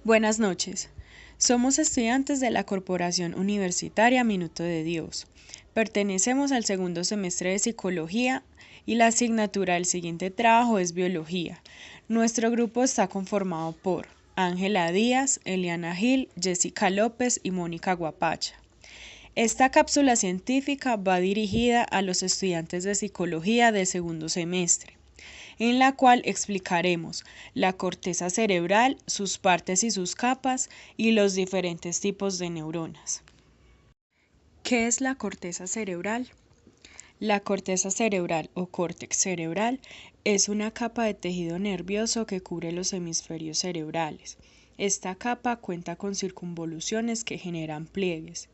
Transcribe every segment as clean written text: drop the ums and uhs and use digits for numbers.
Buenas noches. Somos estudiantes de la Corporación Universitaria Minuto de Dios. Pertenecemos al segundo semestre de Psicología y la asignatura del siguiente trabajo es Biología. Nuestro grupo está conformado por Ángela Díaz, Eliana Gil, Jessica López y Mónica Guapacha. Esta cápsula científica va dirigida a los estudiantes de Psicología del segundo semestre, en la cual explicaremos la corteza cerebral, sus partes y sus capas y los diferentes tipos de neuronas. ¿Qué es la corteza cerebral? La corteza cerebral o córtex cerebral es una capa de tejido nervioso que cubre los hemisferios cerebrales. Esta capa cuenta con circunvoluciones que generan pliegues.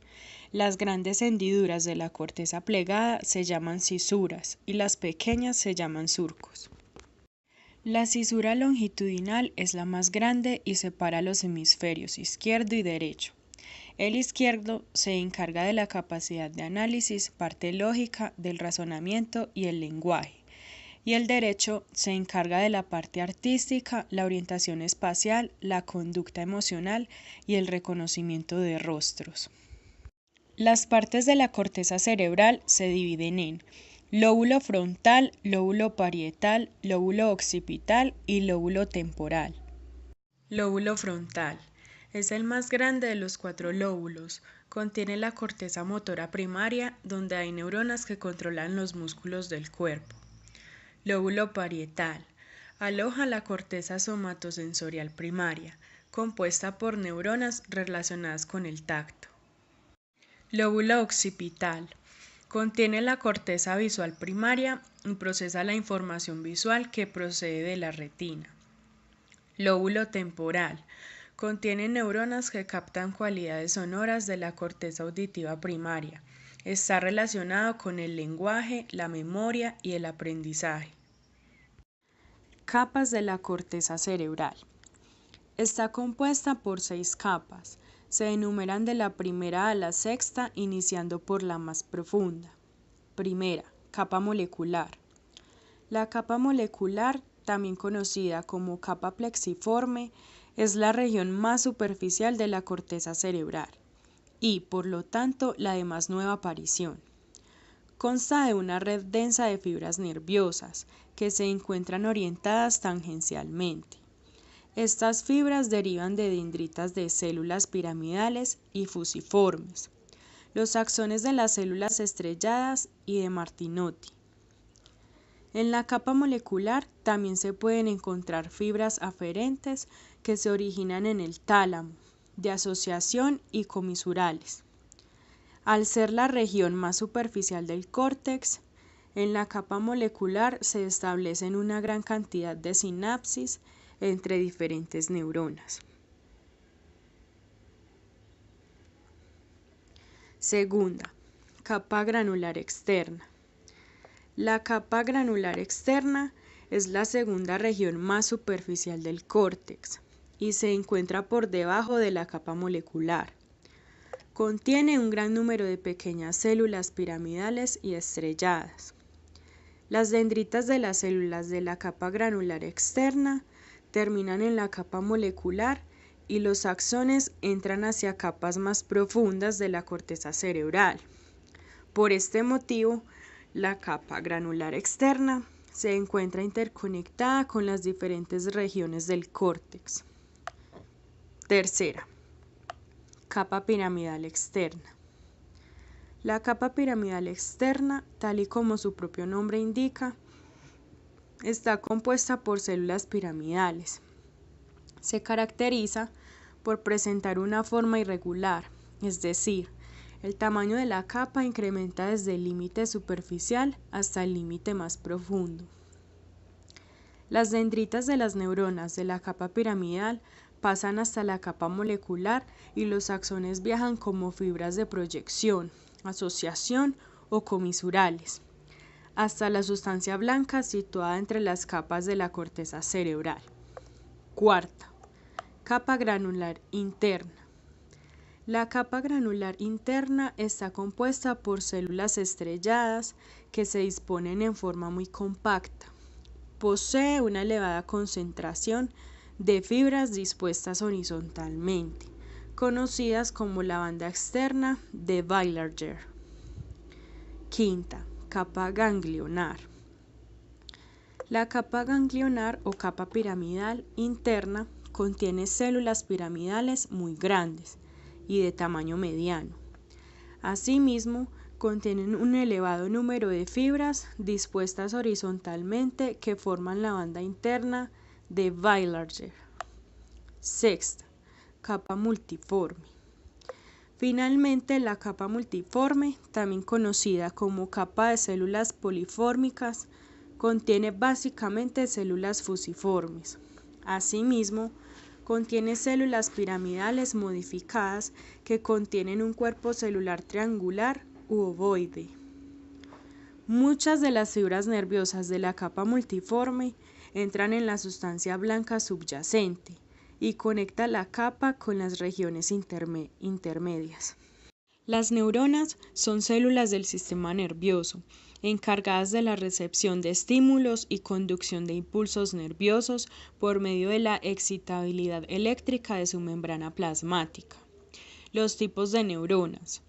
Las grandes hendiduras de la corteza plegada se llaman cisuras y las pequeñas se llaman surcos. La cisura longitudinal es la más grande y separa los hemisferios izquierdo y derecho. El izquierdo se encarga de la capacidad de análisis, parte lógica, del razonamiento y el lenguaje, y el derecho se encarga de la parte artística, la orientación espacial, la conducta emocional y el reconocimiento de rostros. Las partes de la corteza cerebral se dividen en lóbulo frontal, lóbulo parietal, lóbulo occipital y lóbulo temporal. Lóbulo frontal. Es el más grande de los 4 lóbulos. Contiene la corteza motora primaria, donde hay neuronas que controlan los músculos del cuerpo. Lóbulo parietal. Aloja la corteza somatosensorial primaria, compuesta por neuronas relacionadas con el tacto. Lóbulo occipital. Contiene la corteza visual primaria y procesa la información visual que procede de la retina. Lóbulo temporal. Contiene neuronas que captan cualidades sonoras de la corteza auditiva primaria. Está relacionado con el lenguaje, la memoria y el aprendizaje. Capas de la corteza cerebral. Está compuesta por 6 capas. Se enumeran de la primera a la sexta, iniciando por la más profunda. Primera, capa molecular. La capa molecular, también conocida como capa plexiforme, es la región más superficial de la corteza cerebral y, por lo tanto, la de más nueva aparición. Consta de una red densa de fibras nerviosas que se encuentran orientadas tangencialmente. Estas fibras derivan de dendritas de células piramidales y fusiformes, los axones de las células estrelladas y de Martinotti. En la capa molecular también se pueden encontrar fibras aferentes que se originan en el tálamo, de asociación y comisurales. Al ser la región más superficial del córtex, en la capa molecular se establecen una gran cantidad de sinapsis entre diferentes neuronas. Segunda, capa granular externa. La capa granular externa es la segunda región más superficial del córtex y se encuentra por debajo de la capa molecular. Contiene un gran número de pequeñas células piramidales y estrelladas. Las dendritas de las células de la capa granular externa terminan en la capa molecular y los axones entran hacia capas más profundas de la corteza cerebral. Por este motivo, la capa granular externa se encuentra interconectada con las diferentes regiones del córtex. Tercera, capa piramidal externa. La capa piramidal externa, tal y como su propio nombre indica, está compuesta por células piramidales. Se caracteriza por presentar una forma irregular, es decir, el tamaño de la capa incrementa desde el límite superficial hasta el límite más profundo. Las dendritas de las neuronas de la capa piramidal pasan hasta la capa molecular y los axones viajan como fibras de proyección, asociación o comisurales, hasta la sustancia blanca situada entre las capas de la corteza cerebral. Cuarta, capa granular interna. La capa granular interna está compuesta por células estrelladas que se disponen en forma muy compacta. Posee una elevada concentración de fibras dispuestas horizontalmente, conocidas como la banda externa de Baillarger. Quinta, capa ganglionar. La capa ganglionar o capa piramidal interna contiene células piramidales muy grandes y de tamaño mediano. Asimismo, contienen un elevado número de fibras dispuestas horizontalmente que forman la banda interna de Baillarger. Sexta, capa multiforme. Finalmente, la capa multiforme, también conocida como capa de células polifórmicas, contiene básicamente células fusiformes. Asimismo, contiene células piramidales modificadas que contienen un cuerpo celular triangular u ovoide. Muchas de las fibras nerviosas de la capa multiforme entran en la sustancia blanca subyacente y conecta la capa con las regiones intermedias. Las neuronas son células del sistema nervioso, encargadas de la recepción de estímulos y conducción de impulsos nerviosos por medio de la excitabilidad eléctrica de su membrana plasmática. Los tipos de neuronas,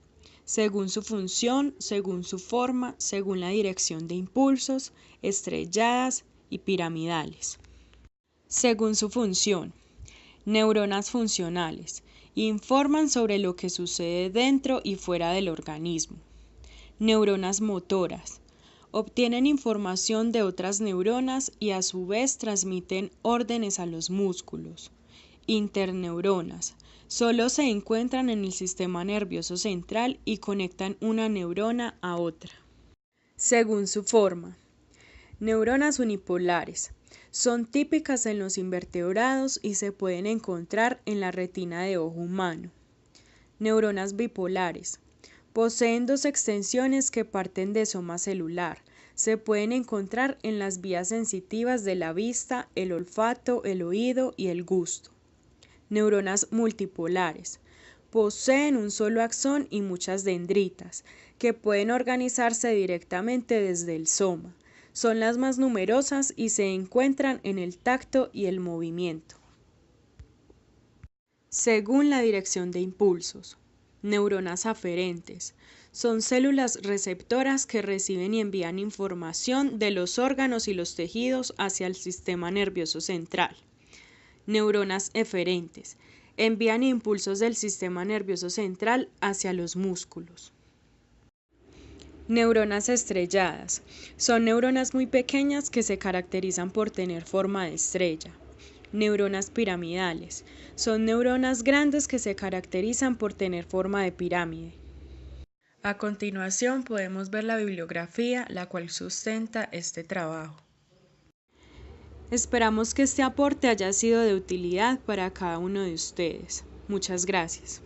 según su función, según su forma, según la dirección de impulsos, estrelladas y piramidales. Según su función, neuronas funcionales informan sobre lo que sucede dentro y fuera del organismo. Neuronas motoras obtienen información de otras neuronas y a su vez transmiten órdenes a los músculos. Interneuronas solo se encuentran en el sistema nervioso central y conectan una neurona a otra. Según su forma, neuronas unipolares son típicas en los invertebrados y se pueden encontrar en la retina de ojo humano. Neuronas bipolares poseen dos extensiones que parten de soma celular. Se pueden encontrar en las vías sensitivas de la vista, el olfato, el oído y el gusto. Neuronas multipolares poseen un solo axón y muchas dendritas, que pueden organizarse directamente desde el soma. Son las más numerosas y se encuentran en el tacto y el movimiento. Según la dirección de impulsos, neuronas aferentes son células receptoras que reciben y envían información de los órganos y los tejidos hacia el sistema nervioso central. Neuronas eferentes envían impulsos del sistema nervioso central hacia los músculos. Neuronas estrelladas son neuronas muy pequeñas que se caracterizan por tener forma de estrella. Neuronas piramidales son neuronas grandes que se caracterizan por tener forma de pirámide. A continuación podemos ver la bibliografía la cual sustenta este trabajo. Esperamos que este aporte haya sido de utilidad para cada uno de ustedes. Muchas gracias.